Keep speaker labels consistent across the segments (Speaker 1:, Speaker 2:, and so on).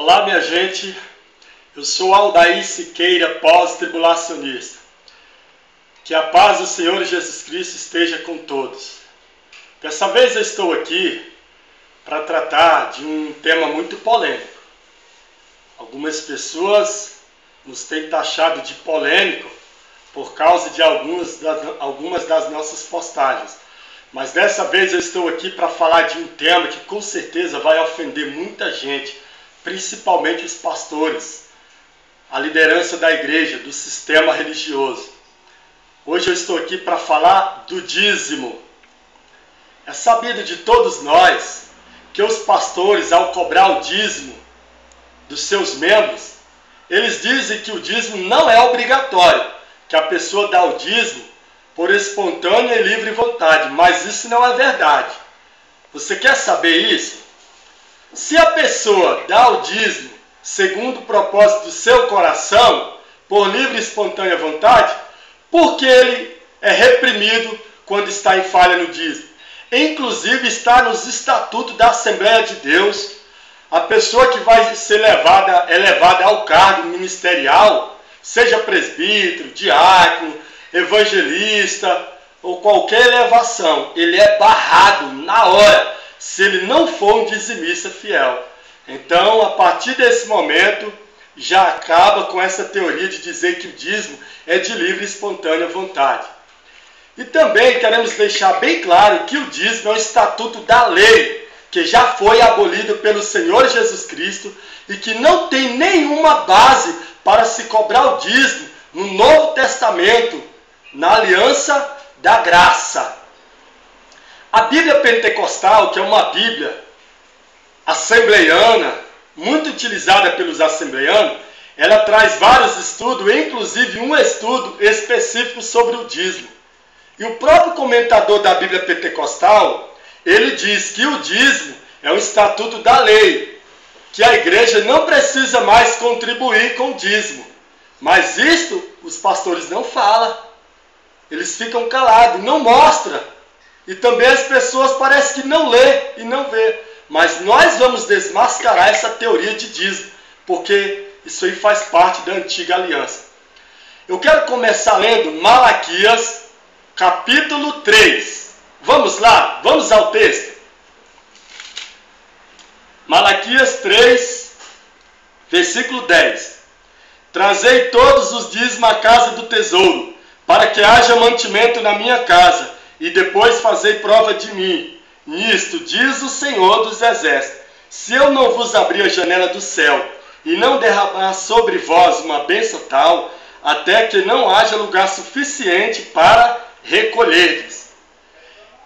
Speaker 1: Olá, minha gente, eu sou Aldair Siqueira, pós-tribulacionista. Que a paz do Senhor Jesus Cristo esteja com todos. Dessa vez eu estou aqui para tratar de um tema muito polêmico. Algumas pessoas nos têm taxado de polêmico por causa de algumas das nossas postagens. Mas dessa vez eu estou aqui para falar de um tema que com certeza vai ofender muita gente, principalmente os pastores, a liderança da igreja, do sistema religioso. Hoje eu estou aqui para falar do dízimo. É sabido de todos nós que os pastores, ao cobrar o dízimo dos seus membros, eles dizem que o dízimo não é obrigatório, que a pessoa dá o dízimo por espontânea e livre vontade, mas isso não é verdade. Você quer saber isso? Se a pessoa dá o dízimo segundo o propósito do seu coração, por livre e espontânea vontade, por que ele é reprimido quando está em falha no dízimo? Inclusive está nos estatutos da Assembleia de Deus, a pessoa que vai ser elevada ao cargo ministerial, seja presbítero, diácono, evangelista ou qualquer elevação, ele é barrado na hora, se ele não for um dizimista fiel. Então, a partir desse momento, já acaba com essa teoria de dizer que o dízimo é de livre e espontânea vontade. E também queremos deixar bem claro que o dízimo é um estatuto da lei, que já foi abolido pelo Senhor Jesus Cristo e que não tem nenhuma base para se cobrar o dízimo no Novo Testamento, na aliança da graça. A Bíblia Pentecostal, que é uma Bíblia assembleiana, muito utilizada pelos assembleianos, ela traz vários estudos, inclusive um estudo específico sobre o dízimo. E o próprio comentador da Bíblia Pentecostal, ele diz que o dízimo é um estatuto da lei, que a igreja não precisa mais contribuir com o dízimo. Mas isto os pastores não falam. Eles ficam calados, não mostram. E também as pessoas parecem que não lê e não vê. Mas nós vamos desmascarar essa teoria de dízimo, porque isso aí faz parte da antiga aliança. Eu quero começar lendo Malaquias, capítulo 3. Vamos lá, vamos ao texto. Malaquias 3, versículo 10. Trazei todos os dízimos à casa do tesouro, para que haja mantimento na minha casa, e depois fazei prova de mim. Nisto diz o Senhor dos Exércitos: se eu não vos abrir a janela do céu, e não derramar sobre vós uma bênção tal, até que não haja lugar suficiente para recolherdes.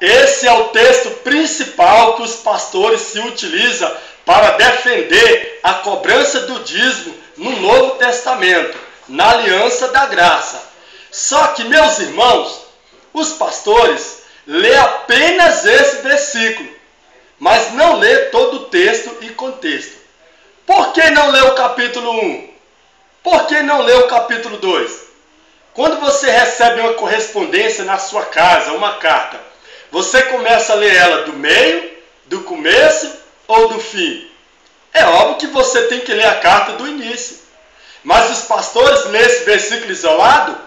Speaker 1: Esse é o texto principal que os pastores se utilizam para defender a cobrança do dízimo no Novo Testamento, na aliança da graça. Só que, meus irmãos, os pastores lê apenas esse versículo, mas não lê todo o texto e contexto. Por que não lê o capítulo 1? Por que não lê o capítulo 2? Quando você recebe uma correspondência na sua casa, uma carta, você começa a ler ela do meio, do começo ou do fim? É óbvio que você tem que ler a carta do início. Mas os pastores lêem esse versículo isolado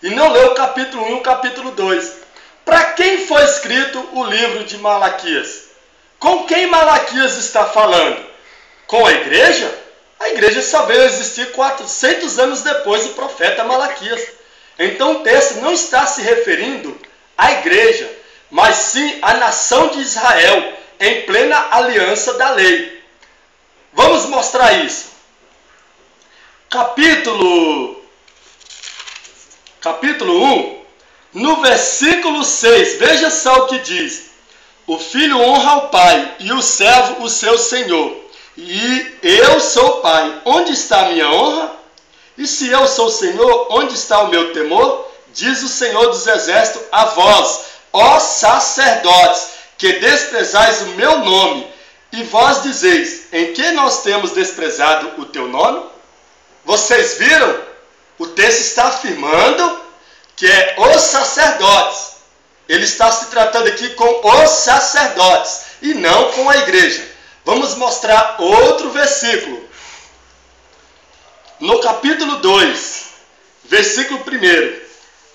Speaker 1: e não lê o capítulo 1 e o capítulo 2. Para quem foi escrito o livro de Malaquias? Com quem Malaquias está falando? Com a igreja? A igreja só veio existir 400 anos depois do profeta Malaquias. Então o texto não está se referindo à igreja, mas sim à nação de Israel, em plena aliança da lei. Vamos mostrar isso. Capítulo 1, no versículo 6, veja só o que diz: o filho honra o pai e o servo o seu senhor. E eu sou pai, onde está a minha honra? E se eu sou senhor, onde está o meu temor? Diz o Senhor dos Exércitos a vós, ó sacerdotes, que desprezais o meu nome. E vós dizeis: em que nós temos desprezado o teu nome? Vocês viram? O texto está afirmando que é os sacerdotes. Ele está se tratando aqui com os sacerdotes e não com a igreja. Vamos mostrar outro versículo. no capítulo 2, versículo 1.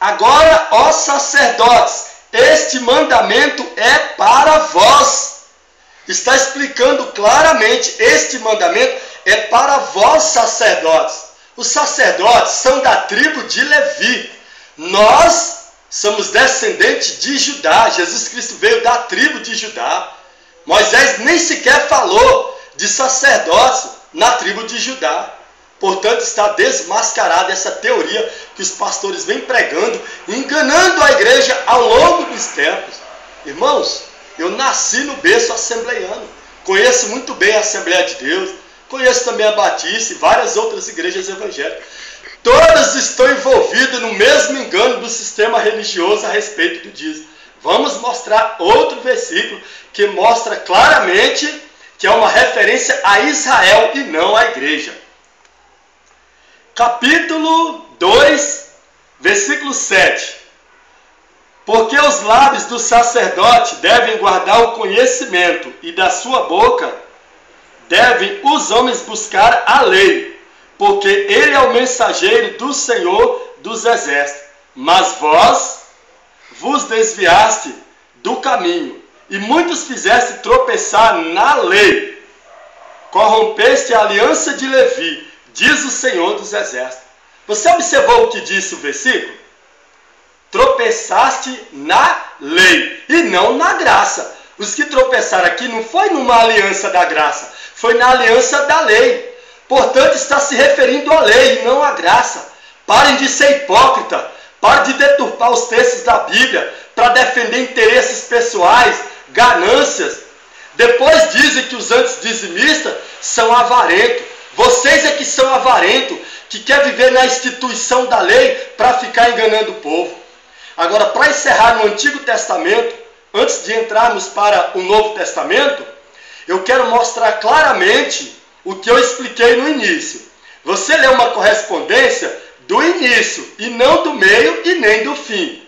Speaker 1: Agora, ó sacerdotes, este mandamento é para vós. Está explicando claramente, este mandamento é para vós, sacerdotes. Os sacerdotes são da tribo de Levi. Nós somos descendentes de Judá. Jesus Cristo veio da tribo de Judá. Moisés nem sequer falou de sacerdotes na tribo de Judá. Portanto, está desmascarada essa teoria que os pastores vêm pregando, enganando a igreja ao longo dos tempos. Irmãos, eu nasci no berço assembleiano. Conheço muito bem a Assembleia de Deus. Conheço também a Batista e várias outras igrejas evangélicas. Todas estão envolvidas no mesmo engano do sistema religioso a respeito do dízimo. Vamos mostrar outro versículo que mostra claramente que é uma referência a Israel e não à igreja. Capítulo 2, versículo 7. Porque os lábios do sacerdote devem guardar o conhecimento, e da sua boca devem os homens buscar a lei, porque ele é o mensageiro do Senhor dos exércitos. Mas vós vos desviaste do caminho, e muitos fizeste tropeçar na lei. Corrompeste a aliança de Levi, diz o Senhor dos exércitos. Você observou o que disse o versículo? Tropeçaste na lei e não na graça. Os que tropeçaram aqui não foi numa aliança da graça, foi na aliança da lei. Portanto, está se referindo à lei e não à graça. Parem de ser hipócrita, parem de deturpar os textos da Bíblia para defender interesses pessoais, ganâncias. Depois dizem que os antidizimistas são avarentos. Vocês é que são avarentos, que quer viver na instituição da lei para ficar enganando o povo. Agora, para encerrar no Antigo Testamento, antes de entrarmos para o Novo Testamento, eu quero mostrar claramente o que eu expliquei no início. Você lê uma correspondência do início, e não do meio e nem do fim.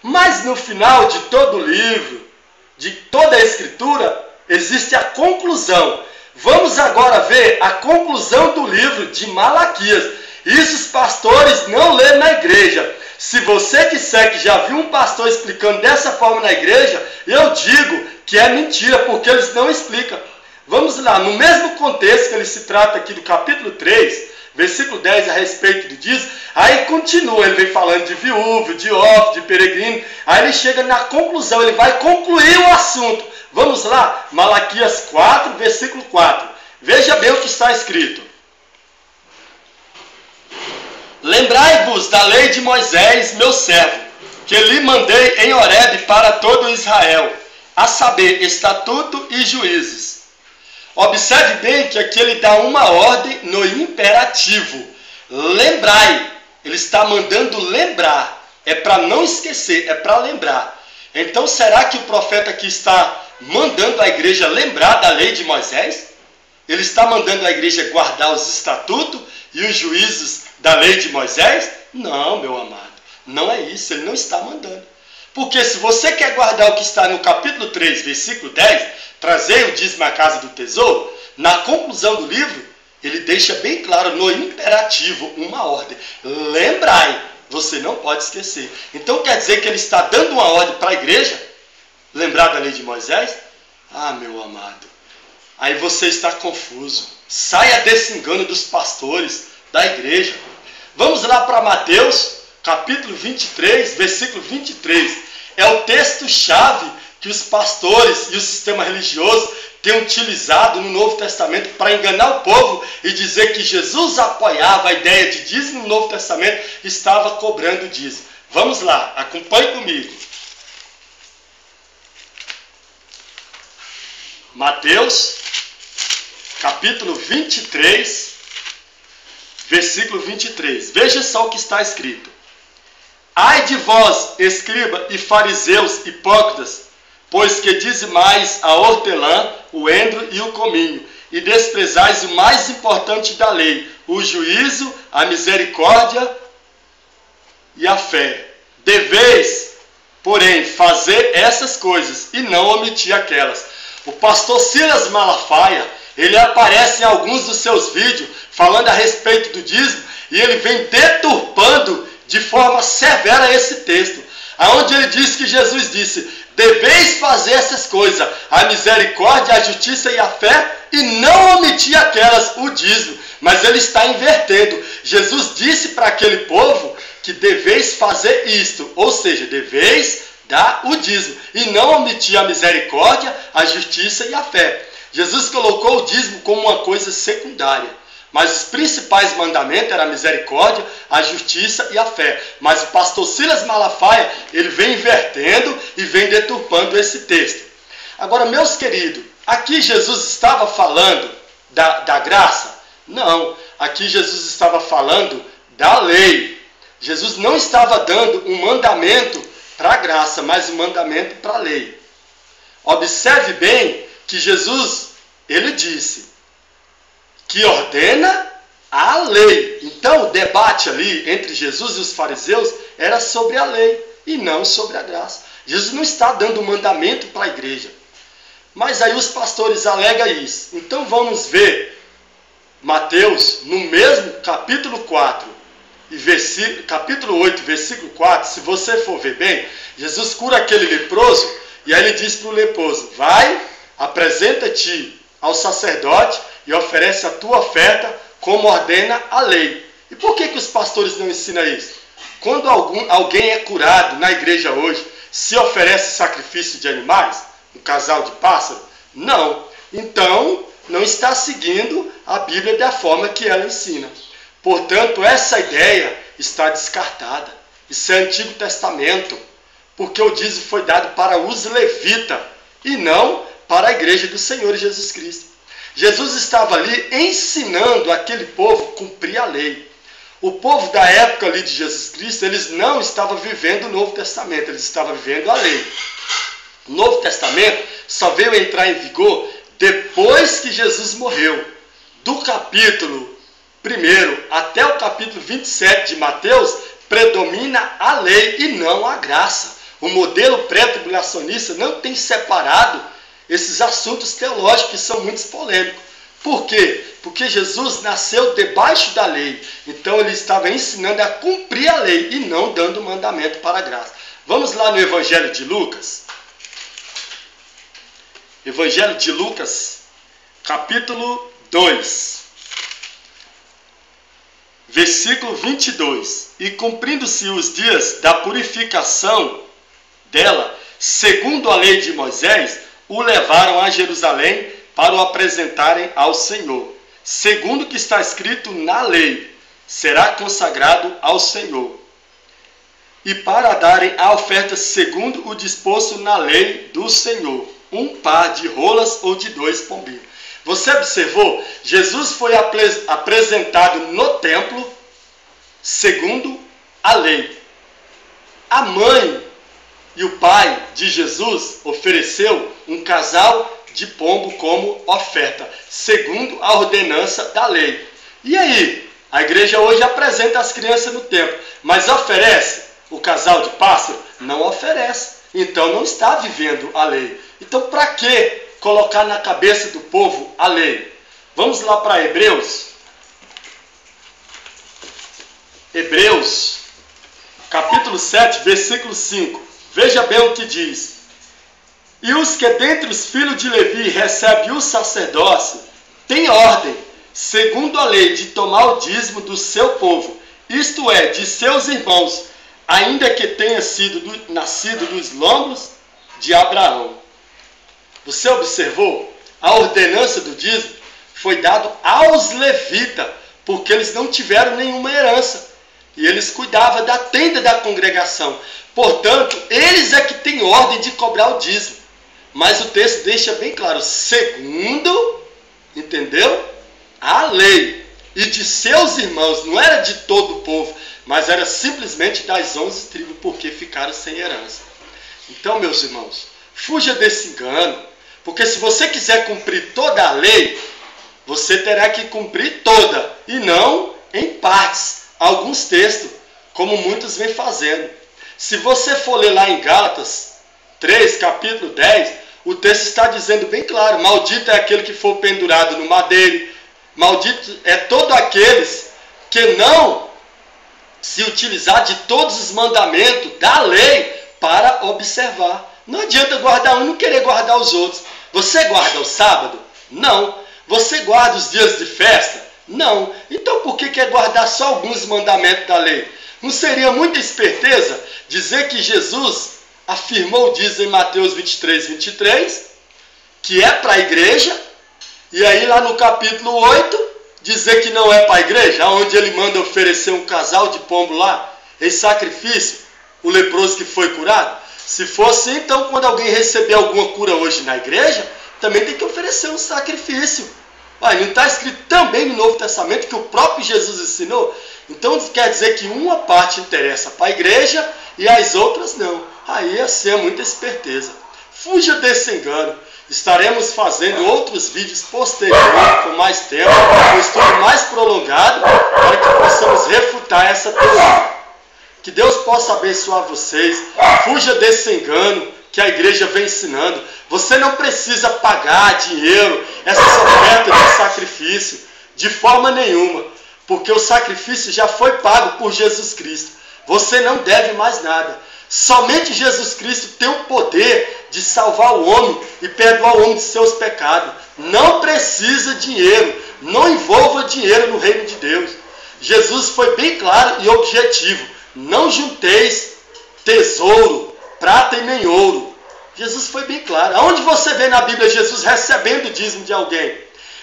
Speaker 1: Mas no final de todo o livro, de toda a Escritura, existe a conclusão. Vamos agora ver a conclusão do livro de Malaquias. Isso os pastores não lêem na igreja. Se você disser que já viu um pastor explicando dessa forma na igreja, eu digo que é mentira, porque eles não explicam. Vamos lá, no mesmo contexto que ele se trata aqui do capítulo 3, versículo 10 a respeito do dízimo, aí continua, ele vem falando de viúvo, de órfão, de peregrino, aí ele chega na conclusão, ele vai concluir o assunto. Vamos lá, Malaquias 4, versículo 4. Veja bem o que está escrito. Lembrai-vos da lei de Moisés, meu servo, que lhe mandei em Horebe para todo Israel, a saber, estatuto e juízes. Observe bem que aqui ele dá uma ordem no imperativo. Lembrai. Ele está mandando lembrar. É para não esquecer, é para lembrar. Então, será que o profeta aqui está mandando a igreja lembrar da lei de Moisés? Ele está mandando a igreja guardar os estatutos e os juízos da lei de Moisés? Não, meu amado. Não é isso. Ele não está mandando. Porque se você quer guardar o que está no capítulo 3, versículo 10, trazer o dízimo à casa do tesouro, na conclusão do livro, ele deixa bem claro no imperativo uma ordem. Lembrai, você não pode esquecer. Então quer dizer que ele está dando uma ordem para a igreja? Lembrar da lei de Moisés? Ah, meu amado, aí você está confuso. Saia desse engano dos pastores, da igreja. Vamos lá para Mateus, capítulo 23, versículo 23. É o texto-chave que os pastores e o sistema religioso têm utilizado no Novo Testamento para enganar o povo e dizer que Jesus apoiava a ideia de dízimo no Novo Testamento e estava cobrando dízimo. Vamos lá, acompanhe comigo. Mateus, capítulo 23, versículo 23. Veja só o que está escrito. Ai de vós, escriba e fariseus hipócritas, pois que dizimais a hortelã, o endro e o cominho, e desprezais o mais importante da lei, o juízo, a misericórdia e a fé. Deveis, porém, fazer essas coisas e não omitir aquelas. O pastor Silas Malafaia, ele aparece em alguns dos seus vídeos falando a respeito do dízimo e ele vem deturpando de forma severa esse texto, aonde ele diz que Jesus disse: deveis fazer essas coisas, a misericórdia, a justiça e a fé, e não omitir aquelas, o dízimo. Mas ele está invertendo. Jesus disse para aquele povo que deveis fazer isto, ou seja, deveis dar o dízimo, e não omitir a misericórdia, a justiça e a fé. Jesus colocou o dízimo como uma coisa secundária, mas os principais mandamentos eram a misericórdia, a justiça e a fé. Mas o pastor Silas Malafaia, ele vem invertendo e vem deturpando esse texto. Agora, meus queridos, aqui Jesus estava falando da graça? Não, aqui Jesus estava falando da lei. Jesus não estava dando um mandamento para a graça, mas um mandamento para a lei. Observe bem que Jesus, ele disse que ordena a lei. Então o debate ali entre Jesus e os fariseus era sobre a lei e não sobre a graça. Jesus não está dando um mandamento para a igreja. Mas aí os pastores alegam isso. Então vamos ver Mateus, no mesmo capítulo 4, capítulo 8, versículo 4, se você for ver bem, Jesus cura aquele leproso, e aí ele diz para o leproso: vai, apresenta-te ao sacerdote e oferece a tua oferta como ordena a lei. E por que os pastores não ensinam isso? Quando alguém é curado na igreja hoje, se oferece sacrifício de animais? Um casal de pássaro? Não. Então, não está seguindo a Bíblia da forma que ela ensina. Portanto, essa ideia está descartada. Isso é Antigo Testamento, porque o dízimo foi dado para os levitas e não para a igreja do Senhor Jesus Cristo. Jesus estava ali ensinando aquele povo a cumprir a lei. O povo da época ali de Jesus Cristo, eles não estavam vivendo o Novo Testamento, eles estavam vivendo a lei. O Novo Testamento só veio entrar em vigor depois que Jesus morreu. Do capítulo 1 até o capítulo 27 de Mateus, predomina a lei e não a graça. O modelo pré-tribulacionista não tem separado esses assuntos teológicos que são muito polêmicos. Por quê? Porque Jesus nasceu debaixo da lei. Então ele estava ensinando a cumprir a lei e não dando mandamento para a graça. Vamos lá no Evangelho de Lucas. Evangelho de Lucas, capítulo 2, versículo 22. E cumprindo-se os dias da purificação dela, segundo a lei de Moisés, o levaram a Jerusalém para o apresentarem ao Senhor. Segundo o que está escrito na lei, será consagrado ao Senhor. E para darem a oferta segundo o disposto na lei do Senhor, um par de rolas ou de 2 pombinhos. Você observou? Jesus foi apresentado no templo segundo a lei. A mãe e o pai de Jesus ofereceu um casal de pombo como oferta, segundo a ordenança da lei. E aí? A igreja hoje apresenta as crianças no templo, mas oferece o casal de pássaro? Não oferece. Então não está vivendo a lei. Então para que colocar na cabeça do povo a lei? Vamos lá para Hebreus. Hebreus, capítulo 7, versículo 5. Veja bem o que diz. E os que dentre os filhos de Levi recebem o sacerdócio, têm ordem, segundo a lei, de tomar o dízimo do seu povo, isto é, de seus irmãos, ainda que tenha sido nascido dos lombos de Abraão. Você observou? A ordenança do dízimo foi dada aos levitas, porque eles não tiveram nenhuma herança. E eles cuidavam da tenda da congregação. Portanto, eles é que têm ordem de cobrar o dízimo. Mas o texto deixa bem claro, segundo, entendeu? A lei. E de seus irmãos, não era de todo o povo, mas era simplesmente das 11 tribos, porque ficaram sem herança. Então, meus irmãos, fuja desse engano, porque se você quiser cumprir toda a lei, você terá que cumprir toda, e não em partes, alguns textos, como muitos vêm fazendo. Se você for ler lá em Gálatas 3, capítulo 10, o texto está dizendo bem claro: maldito é aquele que for pendurado no madeiro, maldito é todo aqueles que não se utilizar de todos os mandamentos da lei para observar. Não adianta guardar um e não querer guardar os outros. Você guarda o sábado? Não. Você guarda os dias de festa? Não. Então por que quer guardar só alguns mandamentos da lei? Não seria muita esperteza dizer que Jesus afirmou, diz em Mateus 23, 23, que é para a igreja, e aí lá no capítulo 8, dizer que não é para a igreja, onde ele manda oferecer um casal de pombo lá, em sacrifício, o leproso que foi curado? Se fosse, então, quando alguém receber alguma cura hoje na igreja, também tem que oferecer um sacrifício. Não está escrito também no Novo Testamento que o próprio Jesus ensinou? Então quer dizer que uma parte interessa para a igreja e as outras não. Aí assim é muita esperteza. Fuja desse engano. Estaremos fazendo outros vídeos posteriores, com mais tempo, com um estudo mais prolongado, para que possamos refutar essa teoria. Que Deus possa abençoar vocês. Fuja desse engano que a igreja vem ensinando. Você não precisa pagar dinheiro, essas ofertas de sacrifício, de forma nenhuma, porque o sacrifício já foi pago por Jesus Cristo. Você não deve mais nada. Somente Jesus Cristo tem o poder de salvar o homem e perdoar o homem de seus pecados. Não precisa dinheiro. Não envolva dinheiro no reino de Deus. Jesus foi bem claro e objetivo: não junteis tesouro, prata e nem ouro. Jesus foi bem claro. Aonde você vê na Bíblia Jesus recebendo o dízimo de alguém?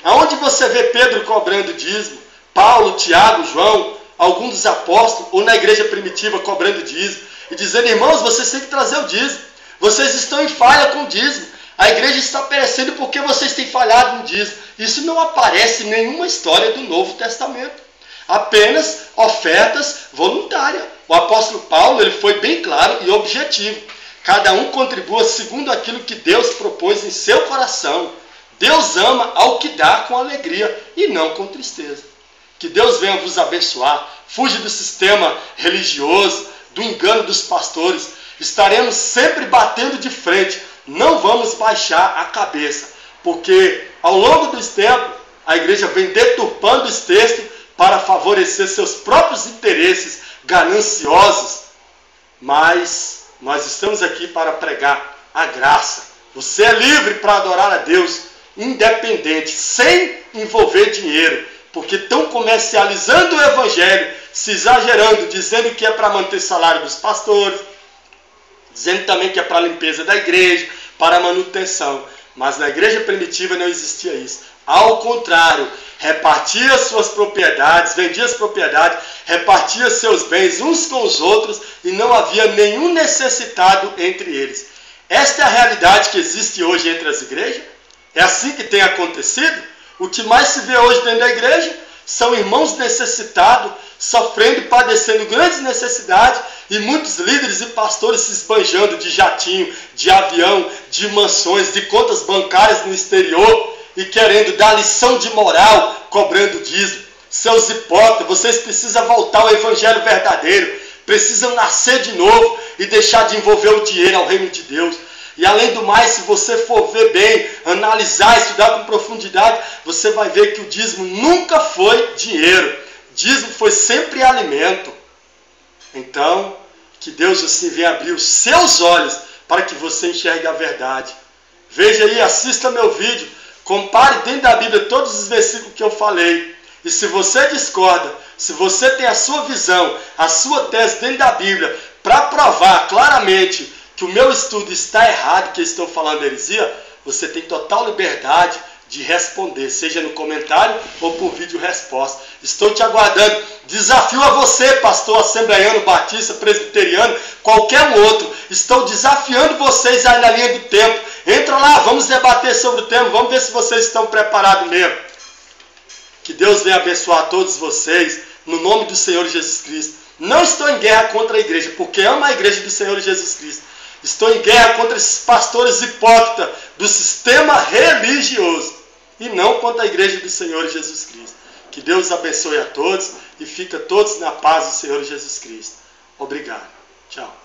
Speaker 1: Aonde você vê Pedro cobrando dízimo? Paulo, Tiago, João, alguns dos apóstolos, ou na igreja primitiva cobrando dízimo e dizendo: irmãos, vocês têm que trazer o dízimo. Vocês estão em falha com o dízimo. A igreja está perecendo porque vocês têm falhado no dízimo. Isso não aparece em nenhuma história do Novo Testamento. Apenas ofertas voluntárias. O apóstolo Paulo, ele foi bem claro e objetivo. Cada um contribua segundo aquilo que Deus propôs em seu coração. Deus ama ao que dá com alegria e não com tristeza. Que Deus venha vos abençoar. Fuja do sistema religioso, do engano dos pastores. Estaremos sempre batendo de frente. Não vamos baixar a cabeça, porque ao longo dos tempos a igreja vem deturpando os textos para favorecer seus próprios interesses gananciosos. Mas nós estamos aqui para pregar a graça. Você é livre para adorar a Deus, independente, sem envolver dinheiro, porque estão comercializando o evangelho, se exagerando, dizendo que é para manter salário dos pastores, dizendo também que é para a limpeza da igreja, para a manutenção. Mas na igreja primitiva não existia isso. Ao contrário, repartia suas propriedades, vendia as propriedades, repartia seus bens uns com os outros e não havia nenhum necessitado entre eles. Esta é a realidade que existe hoje entre as igrejas? É assim que tem acontecido? O que mais se vê hoje dentro da igreja são irmãos necessitados, sofrendo e padecendo grandes necessidades, e muitos líderes e pastores se esbanjando de jatinho, de avião, de mansões, de contas bancárias no exterior, e querendo dar lição de moral, cobrando dízimo. Seus hipócritas, vocês precisam voltar ao evangelho verdadeiro, precisam nascer de novo e deixar de envolver o dinheiro ao reino de Deus. E além do mais, se você for ver bem, analisar, estudar com profundidade, você vai ver que o dízimo nunca foi dinheiro. Dízimo foi sempre alimento. Então, que Deus assim venha abrir os seus olhos para que você enxergue a verdade. Veja aí, assista meu vídeo, compare dentro da Bíblia todos os versículos que eu falei. E se você discorda, se você tem a sua visão, a sua tese dentro da Bíblia, para provar claramente que o meu estudo está errado, que eu estou falando heresia, você tem total liberdade de responder, seja no comentário ou por vídeo resposta. Estou te aguardando. Desafio a você, pastor assembleiano, batista, presbiteriano, qualquer um outro. Estou desafiando vocês aí na linha do tempo. Entra lá, vamos debater sobre o tema, vamos ver se vocês estão preparados mesmo. Que Deus venha abençoar todos vocês, no nome do Senhor Jesus Cristo. Não estou em guerra contra a igreja, porque amo a igreja do Senhor Jesus Cristo. Estou em guerra contra esses pastores hipócritas do sistema religioso e não contra a igreja do Senhor Jesus Cristo. Que Deus abençoe a todos e fica todos na paz do Senhor Jesus Cristo. Obrigado. Tchau.